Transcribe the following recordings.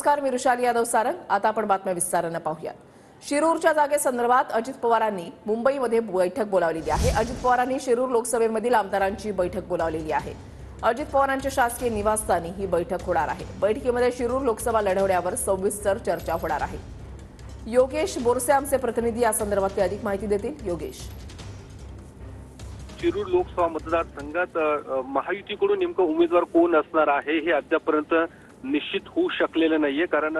नमस्कार, मी ऋषाली यादव सारंग। आता आपण बातम्या विस्ताराने पाहूया। शिरूरच्या जागेसंदर्भात अजित पवारांनी मुंबईमध्ये बैठक बोलावलेली आहे। अजित पवारांनी शिरूर लोकसभेमधील आमदारांची बैठक बोलावलेली आहे। अजित पवारांच्या शासकीय निवासस्थानी ही बैठक होणार आहे। बैठकीमध्ये शिरूर लोकसभा लढवण्यावर सविस्तर चर्चा होणार आहे। योगेश बोरसे आमचे प्रतिनिधी या संदर्भात अधिक माहिती देतील। योगेश, शिरूर लोकसभा मतदारसंघात महायुतीकडून नेमकं उमेदवार कोण असणार आहे हे अद्यापर्यंत निश्चित होऊ शकलेलं नाहीये। कारण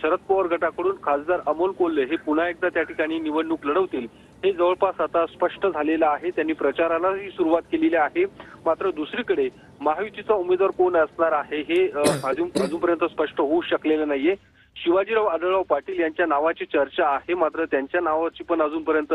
शरद पवार गटाकडून खासदार अमोल कोल्हे हे पुन्हा एकदा त्या ठिकाणी निवडणूक लढवतील हे जवळपास आता स्पष्ट झालेलं आहे। त्यांनी प्रचारालाही सुरुवात केलेली आहे। मात्र दुसरीकडे महायुतीचा उमेदवार कोण असणार आहे हे अजूनपर्यंत स्पष्ट होऊ शकलेलं नाहीये। शिवाजीराव आढळराव पाटील यांच्या नावाची चर्चा आहे, मात्र त्यांच्या नावाची पण अजूनपर्यंत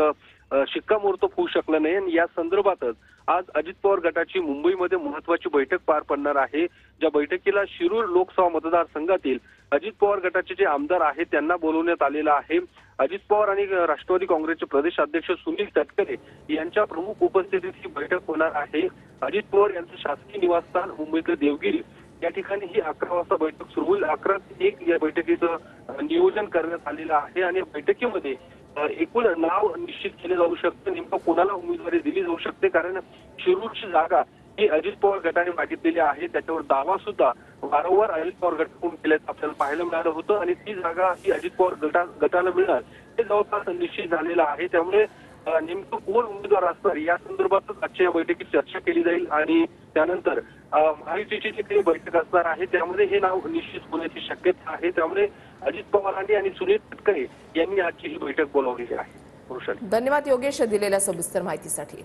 शिक्कामोर्तब होऊ शकलं नाही। आणि या संदर्भातच आज अजित पवार गटाची मुंबईमध्ये महत्वाची बैठक पार पडणार आहे। ज्या बैठकीला शिरूर लोकसभा मतदारसंघातील अजित पवार गटाचे जे आमदार आहेत त्यांना बोलवण्यात आलेलं आहे। अजित पवार आणि राष्ट्रवादी काँग्रेसचे प्रदेश अध्यक्ष सुनील तटकरे यांच्या प्रमुख उपस्थितीत ही बैठक होणार आहे। अजित पवार यांचं शासकीय निवासस्थान मुंबईतलं देवगिरी या ठिकाणी ही 11 वाजता बैठक सुरू होईल। 11 ते 1 या बैठकीचं नियोजन करण्यात आलेलं आहे आणि बैठकीमध्ये एकूण नाव निश्चित केले जाऊ शकते, नेमकं कोणाला उमेदवारी दिली जाऊ शकते। कारण शिरूरची जागा ही अजित पवार गटाने मागितलेली आहे, त्याच्यावर दावा सुद्धा वारंवार अजित पवार गटाकडून केल्याचं आपल्याला पाहायला मिळालं होतं आणि ती जागा ही अजित पवार गटाला मिळणार हे जवळपास निश्चित झालेलं आहे। त्यामुळे नेमकं कोण उमेदवार असणार या संदर्भातच आजच्या या बैठकीत चर्चा केली जाईल आणि त्यानंतर महायुतीची जी काही बैठक असणार आहे त्यामध्ये हे नाव निश्चित होण्याची शक्यता आहे। त्यामुळे अजित पवारांनी आणि सुनील तटकरे यांनी आजची ही बैठक बोलावलेली आहे। धन्यवाद योगेश दिलेल्या सविस्तर माहितीसाठी।